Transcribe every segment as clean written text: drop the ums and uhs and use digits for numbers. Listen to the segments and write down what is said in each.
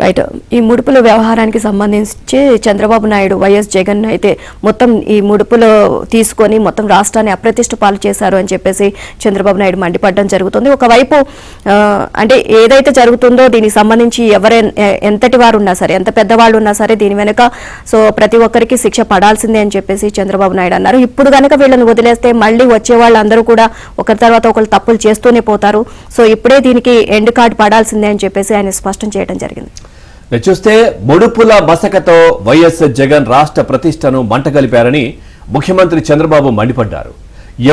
Right. ఈ ముడుపుల వ్యవహారానికి సంబంధించి చంద్రబాబు నాయుడు వైఎస్ జగన్ అయితే మొత్తం ఈ ముడుపులు తీసుకొని మొత్తం రాష్ట్రాన్ని అప్రతిష్ట పాలు చేశారు అని చెప్పేసి చంద్రబాబు నాయుడు మండిపడడం జరుగుతుంది. ఒకవైపు అంటే ఏదైతే జరుగుతుందో దీనికి సంబంధించి ఎంతటి వారు ఉన్నా సరే, ఎంత పెద్దవాళ్ళు ఉన్నా సరే దీని వెనుక ప్రతి ఒక్కరికి శిక్ష పడాల్సిందే అని చెప్పేసి చంద్రబాబు నాయుడు అన్నారు. ఇప్పుడు కనుక వీళ్ళని వదిలేస్తే మళ్ళీ వచ్చే వాళ్ళందరూ కూడా ఒకరి తర్వాత ఒకరు తప్పులు చేస్తూనే పోతారు. ఇప్పుడే దీనికి ఎండ్ కార్డు పడాల్సిందే అని చెప్పేసి ఆయన స్పష్టం చేయడం జరిగింది. చూస్తే ముడుపుల మసకతో వైఎస్ జగన్ రాష్ట్ర ప్రతిష్టను మంటగలిపారని ముఖ్యమంత్రి చంద్రబాబు మండిపడ్డారు.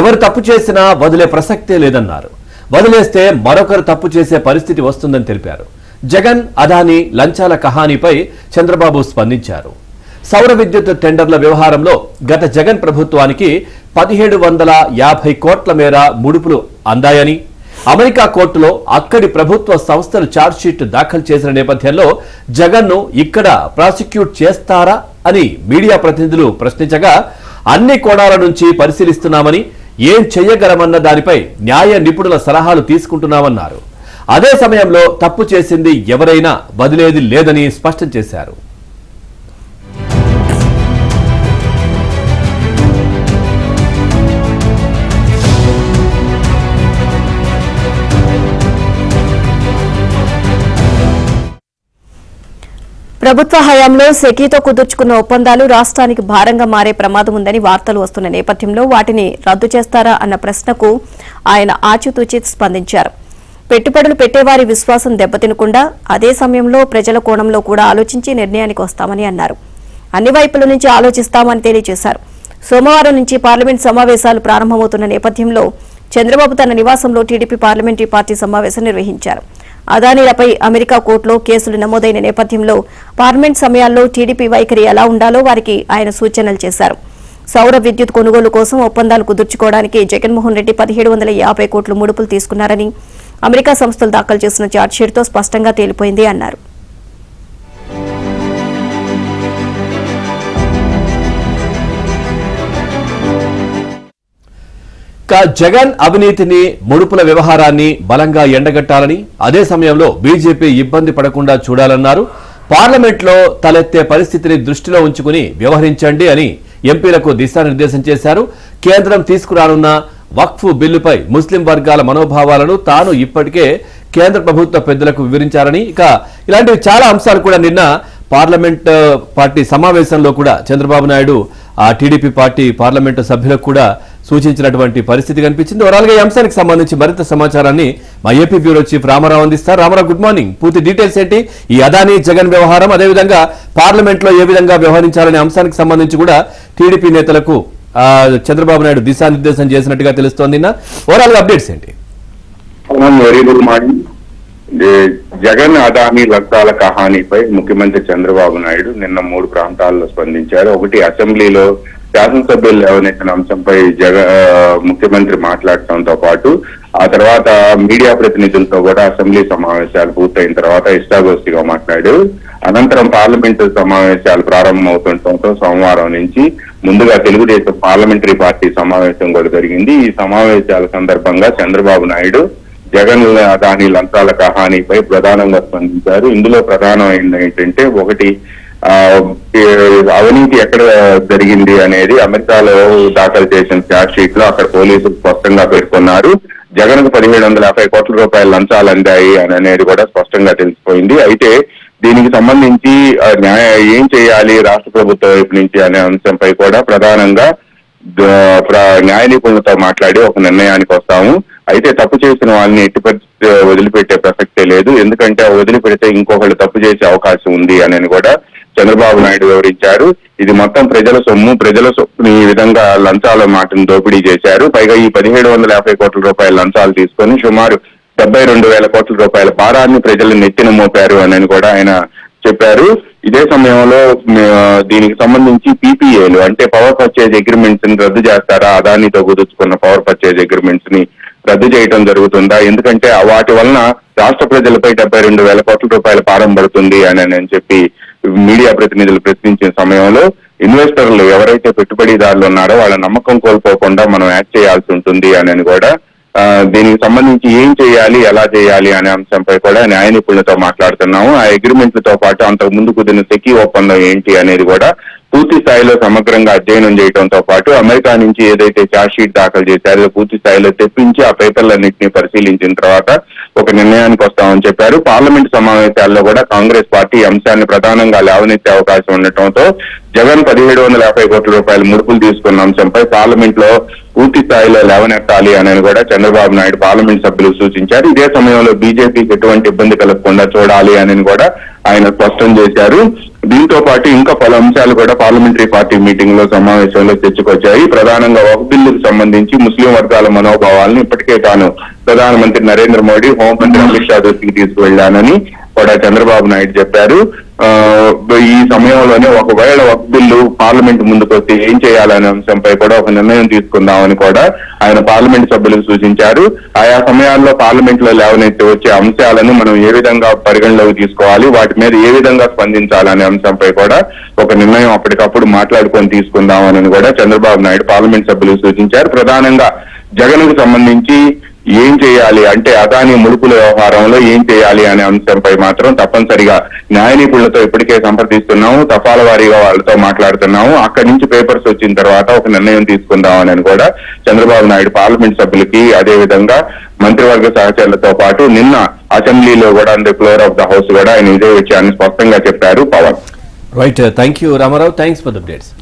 ఎవరు తప్పు చేసినా వదిలే ప్రసక్తే లేదన్నారు. వదిలేస్తే మరొకరు తప్పు చేసే పరిస్థితి వస్తుందని తెలిపారు. జగన్ అదానీ లంచాల కహానీపై చంద్రబాబు స్పందించారు. సౌర విద్యుత్ టెండర్ల వ్యవహారంలో గత జగన్ ప్రభుత్వానికి 1750 కోట్ల మేర ముడుపులు అందాయని, అమెరికా కోర్టులో అక్కడి ప్రభుత్వ సంస్థలు ఛార్జ్షీట్ దాఖలు చేసిన నేపథ్యంలో జగన్ను ఇక్కడ ప్రాసిక్యూట్ చేస్తారా అని మీడియా ప్రతినిధులు ప్రశ్నించగా, అన్ని కోణాల నుంచి పరిశీలిస్తున్నామని, ఏం చెయ్యగలమన్న దానిపై న్యాయ నిపుణుల సలహాలు తీసుకుంటున్నామన్నారు. అదే సమయంలో తప్పు చేసింది ఎవరైనా వదిలేది లేదని స్పష్టం చేశారు. ప్రభుత్వ హయాంలో సెకీతో కుదుర్చుకున్న ఒప్పందాలు రాష్ట్రానికి భారంగా మారే ప్రమాదం ఉందని వార్తలు వస్తున్న నేపథ్యంలో వాటిని రద్దు చేస్తారా అన్న ప్రశ్నకు ఆయన ఆచితూచి స్పందించారు. పెట్టుబడులు పెట్టేవారి విశ్వాసం దెబ్బతినకుండా అదే సమయంలో ప్రజల కోణంలో కూడా ఆలోచించి నిర్ణయానికి వస్తామని అన్నారు. అన్ని వైపుల నుంచి ఆలోచిస్తామని తెలియజేశారు. సోమవారం నుంచి పార్లమెంట్ సమావేశాలు ప్రారంభమవుతున్న నేపథ్యంలో చంద్రబాబు తన నివాసంలో టీడీపీ పార్లమెంటరీ పార్టీ సమావేశం నిర్వహించారు. అదానీలపై అమెరికా కోర్టులో కేసులు నమోదైన నేపథ్యంలో పార్లమెంట్ సమయాల్లో టీడీపీ వైఖరి ఎలా ఉండాలో వారికి ఆయన సూచనలు చేశారు. సౌర విద్యుత్ కొనుగోలు కోసం ఒప్పందాలు కుదుర్చుకోవడానికి జగన్మోహన్ రెడ్డి 1750 కోట్లు ముడుపులు తీసుకున్నారని అమెరికా సంస్థలు దాఖలు చేసిన ఛార్జ్షీట్తో స్పష్టంగా తేలిపోయింది అన్నారు. జగన్ అవినీతిని, ముడుపుల వ్యవహారాన్ని బలంగా ఎండగట్టాలని, అదే సమయంలో బీజేపీ ఇబ్బంది పడకుండా చూడాలన్నారు. పార్లమెంట్లో తలెత్తే పరిస్థితిని దృష్టిలో ఉంచుకుని వ్యవహరించండి అని ఎంపీలకు దిశానిర్దేశం చేశారు. కేంద్రం తీసుకురానున్న వక్ఫ్ బిల్లుపై ముస్లిం వర్గాల మనోభావాలను తాను ఇప్పటికే కేంద్ర ప్రభుత్వ పెద్దలకు వివరించారని, ఇలాంటివి చాలా అంశాలు కూడా నిన్న పార్లమెంట్ పార్టీ సమావేశంలో కూడా చంద్రబాబు నాయుడు ఆ టీడీపీ పార్టీ పార్లమెంటు సభ్యులకు కూడా సూచించినటువంటి పరిస్థితి కనిపించింది. ఓవరాల్గా ఈ అంశానికి సంబంధించి మరింత సమాచారాన్ని మా ఏపీ బ్యూరో చీఫ్ రామారావు అందిస్తారు. Ramarao, good morning. పూర్తి డీటెయిల్స్ ఏంటి? ఈ అదానీ జగన్ వ్యవహారం, అదేవిధంగా పార్లమెంట్ లో ఏ విధంగా వ్యవహరించాలనే అంశానికి సంబంధించి కూడా టీడీపీ నేతలకు చంద్రబాబు నాయుడు దిశానిర్దేశం చేసినట్టుగా తెలుస్తోంది. ఓవరాల్ గా అప్డేట్స్ ఏంటి? Very good morning. Jagan Adani లంచాల కహానీపై ముఖ్యమంత్రి చంద్రబాబు నాయుడు నిన్న 3 ప్రాంతాల్లో స్పందించారు. ఒకటి, అసెంబ్లీలో శాసనసభ్యులు లేవనెత్తిన అంశంపై ముఖ్యమంత్రి మాట్లాడటంతో పాటు ఆ తర్వాత మీడియా ప్రతినిధులతో కూడా అసెంబ్లీ సమావేశాలు పూర్తయిన తర్వాత ఇష్టాగోష్ఠిగా మాట్లాడారు. అనంతరం పార్లమెంటు సమావేశాలు ప్రారంభమవుతుండటంతో సోమవారం నుంచి ముందుగా తెలుగుదేశం పార్లమెంటరీ పార్టీ సమావేశం కూడా జరిగింది. ఈ సమావేశాల సందర్భంగా చంద్రబాబు నాయుడు జగన్ అదానీ లంచాల కహానీపై ప్రధానంగా స్పందించారు. ఇందులో ప్రధానమైనది ఏంటంటే, ఒకటి, అవినీతి ఎక్కడ జరిగింది అనేది అమెరికాలో దాఖలు చేసిన ఛార్జ్ షీట్ లో అక్కడ పోలీసులు స్పష్టంగా పేర్కొన్నారు. జగన్ కు 1750 కోట్ల రూపాయల లంచాలు అందాయి అనేది కూడా స్పష్టంగా తెలిసిపోయింది. అయితే దీనికి సంబంధించి ఏం చేయాలి రాష్ట్ర ప్రభుత్వం వైపు నుంచి అనే అంశంపై కూడా ప్రధానంగా న్యాయ నిపుణులతో మాట్లాడి ఒక నిర్ణయానికి వస్తాము. అయితే తప్పు చేసిన వాళ్ళని ఎట్టి పరిస్థితి వదిలిపెట్టే ప్రసక్తే లేదు, ఎందుకంటే వదిలిపెడితే ఇంకొకళ్ళు తప్పు చేసే అవకాశం ఉంది అని కూడా చంద్రబాబు నాయుడు వివరించారు. ఇది మొత్తం ప్రజల సొమ్ము, ప్రజల సొమ్ముని ఈ విధంగా లంచాల మాటను దోపిడీ చేశారు. పైగా ఈ 1750 కోట్ల రూపాయల లంచాలు తీసుకొని సుమారు 72,000 కోట్ల రూపాయల భారాన్ని ప్రజలు నెత్తిన మోపారు అని కూడా ఆయన చెప్పారు. ఇదే సమయంలో దీనికి సంబంధించి పీపీఏలు అంటే పవర్ పర్చేజ్ అగ్రిమెంట్స్ ని రద్దు చేస్తారా, అదానీతో కుదుర్చుకున్న పవర్ పర్చేజ్ అగ్రిమెంట్స్ ని రద్దు చేయడం జరుగుతుందా, ఎందుకంటే వాటి వలన రాష్ట్ర ప్రజలపై 72,000 కోట్ల రూపాయల భారం పడుతుంది అని చెప్పి మీడియా ప్రతినిధులు ప్రశ్నించిన సమయంలో ఇన్వెస్టర్లు ఎవరైతే పెట్టుబడిదారులు ఉన్నారో వాళ్ళ నమ్మకం కోల్పోకుండా మనం యాక్ట్ చేయాల్సి ఉంటుంది అని కూడా దీనికి సంబంధించి ఏం చేయాలి, ఎలా చేయాలి అనే అంశంపై కూడా న్యాయ నిపుణులతో మాట్లాడుతున్నాము. ఆ అగ్రిమెంట్లతో పాటు అంతకు ముందు కుదిరిన సెకీ ఒప్పందం ఏంటి అనేది కూడా పూర్తి స్థాయిలో సమగ్రంగా అధ్యయనం చేయడంతో పాటు అమెరికా నుంచి ఏదైతే ఛార్జ్ షీట్ దాఖలు చేశారో పూర్తి స్థాయిలో తెప్పించి ఆ పేపర్లన్నింటినీ పరిశీలించిన తర్వాత ఒక నిర్ణయానికి వస్తామని చెప్పారు. పార్లమెంట్ సమావేశాల్లో కూడా కాంగ్రెస్ పార్టీ అంశాన్ని ప్రధానంగా లేవనెత్తే అవకాశం ఉండటంతో జగన్ 1750 కోట్ల రూపాయల ముడుపులు తీసుకున్న అంశంపై పార్లమెంట్ లో పూర్తి స్థాయిలో లేవనెత్తాలి అని కూడా చంద్రబాబు నాయుడు పార్లమెంట్ సభ్యులు సూచించారు. ఇదే సమయంలో బీజేపీకి ఎటువంటి ఇబ్బంది కలగకుండా చూడాలి అని కూడా ఆయన స్పష్టం చేశారు. దీంతో పాటు ఇంకా పలు అంశాలు కూడా పార్లమెంటరీ పార్టీ మీటింగ్ లో సమావేశంలో తెచ్చుకొచ్చాయి. ప్రధానంగా వక్ఫ్ బిల్లుకు సంబంధించి ముస్లిం వర్గాల మనోభావాలను ఇప్పటికే తాను ప్రధానమంత్రి నరేంద్ర మోడీ, హోంమంత్రి అమిత్ షా దృష్టికి తీసుకువెళ్లానని కూడా చంద్రబాబు నాయుడు చెప్పారు. ఈ సమయంలోనే ఒకవేళ వక్ఫ్ బిల్లు పార్లమెంట్ ముందుకు వస్తే ఏం చేయాలనే అంశంపై కూడా ఒక నిర్ణయం తీసుకుందామని కూడా ఆయన పార్లమెంట్ సభ్యులకు సూచించారు. ఆయా సమయాల్లో పార్లమెంట్ లో లేవనెత్తి వచ్చే అంశాలను మనం ఏ విధంగా పరిగణలోకి తీసుకోవాలి, వాటి మీద ఏ విధంగా స్పందించాలనే అంశంపై కూడా ఒక నిర్ణయం అప్పటికప్పుడు మాట్లాడుకొని తీసుకుందామని కూడా చంద్రబాబు నాయుడు పార్లమెంట్ సభ్యులకు సూచించారు. ప్రధానంగా జగన్ కు సంబంధించి ఏం చేయాలి అంటే అదానీ ముడుపుల వ్యవహారంలో ఏం చేయాలి అనే అంశంపై మాత్రం తప్పనిసరిగా న్యాయ నిపుణులతో ఇప్పటికే సంప్రదిస్తున్నాము, తపాల వారీగా వాళ్ళతో మాట్లాడుతున్నాము. అక్కడి నుంచి పేపర్స్ వచ్చిన తర్వాత ఒక నిర్ణయం తీసుకుందామని కూడా చంద్రబాబు నాయుడు పార్లమెంట్ సభ్యులకి, అదే విధంగా మంత్రివర్గ సహచరులతో పాటు నిన్న అసెంబ్లీలో కూడా the floor of the house కూడా ఆయన ఇదే విషయాన్ని స్పష్టంగా చెప్పారు Pawan. Right, thank you Ramarao, thanks for the updates.